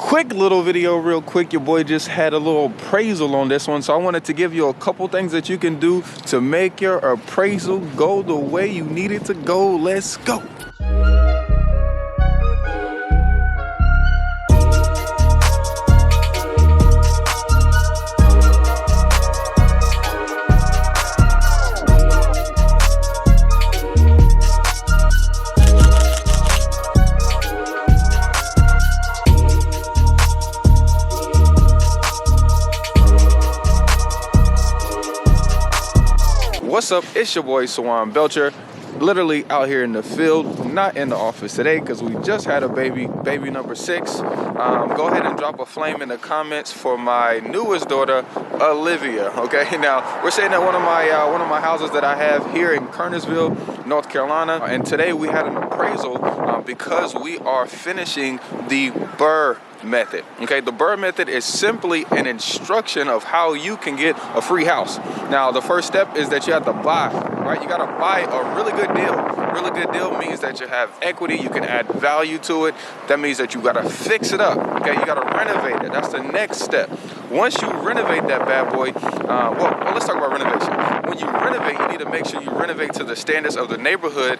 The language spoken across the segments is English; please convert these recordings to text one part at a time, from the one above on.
Quick little video real quick. Your boy just had a little appraisal on this one, so I wanted to give you a couple things that you can do to make your appraisal go the way you need it to go. Let's go. What's up? It's your boy Swan Belcher, literally out here in the field, not in the office today because we just had a baby number 6. Go ahead and drop a flame in the comments for my newest daughter, Olivia. Okay, now we're staying at one of my houses that I have here in Kernersville, North Carolina, and today we had an appraisal because we are finishing the BRRRR method. Okay, the BRRRR method is simply an instruction of how you can get a free house. Now, the first step is that you have to buy, right? You got to buy a really good deal. Really good deal means that you have equity, you can add value to it. That means that you got to fix it up. Okay, you got to renovate it. That's the next step. Once you renovate that bad boy, well, let's talk about renovation. When you renovate, you need to make sure you renovate to the standards of the neighborhood,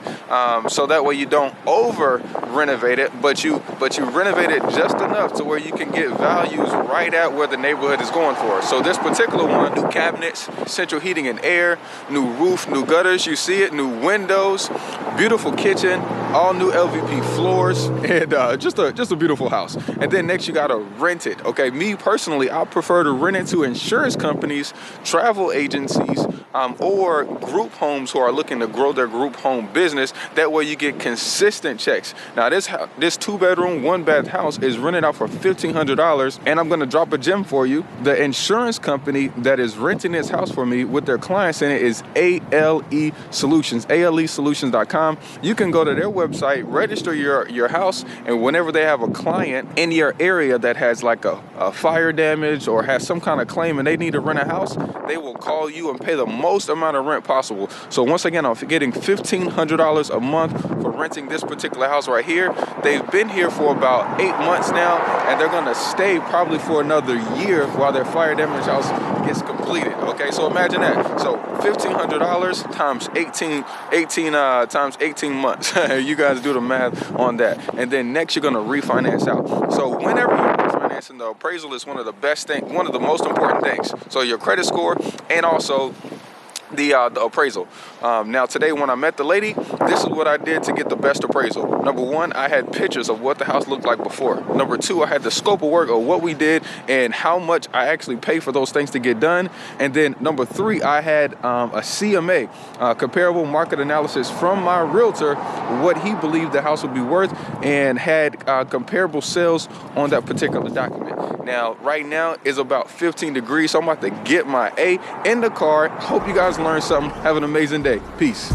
so that way you don't over renovate it, but you renovate it just enough to where you can get values right at where the neighborhood is going for. So this particular one, new cabinets, central heating and air, new roof, new gutters, you see it, new windows, beautiful kitchen, all new LVP floors, and just a beautiful house. And then next you gotta rent it. Okay, me personally, I prefer to rent it to insurance companies, travel agencies, or group homes who are looking to grow their group home business. That way you get consistent checks. Now this 2-bedroom, 1-bath house is rented out for $1,500, and I'm gonna drop a gem for you. The insurance company that is renting this house for me with their clients in it is ALE Solutions, alesolutions.com. You can go to their website, register your house, and whenever they have a client in your area that has like a fire damage or has some kind of claim and they need to rent a house, they will call you and pay the most amount of rent possible. So once again, I'm getting $1,500 a month for renting this particular house right here. They've been here for about 8 months now, and they're gonna stay probably for another year while their fire damage house gets completed. Okay, so imagine that. So $1,500 times 18 months. You guys do the math on that. And then next you're gonna refinance out. So whenever you're refinancing, the appraisal is one of the best things, one of the most important things. So your credit score and also the appraisal. Now today when I met the lady, this is what I did to get the best appraisal. Number 1, I had pictures of what the house looked like before. Number 2, I had the scope of work of what we did and how much I actually pay for those things to get done. And then number 3, I had a CMA, comparable market analysis from my realtor, what he believed the house would be worth, and had comparable sales on that particular document. Now right now it's about 15 degrees, so I'm about to get my A in the car. Hope you guys learned something. Have an amazing day. Peace.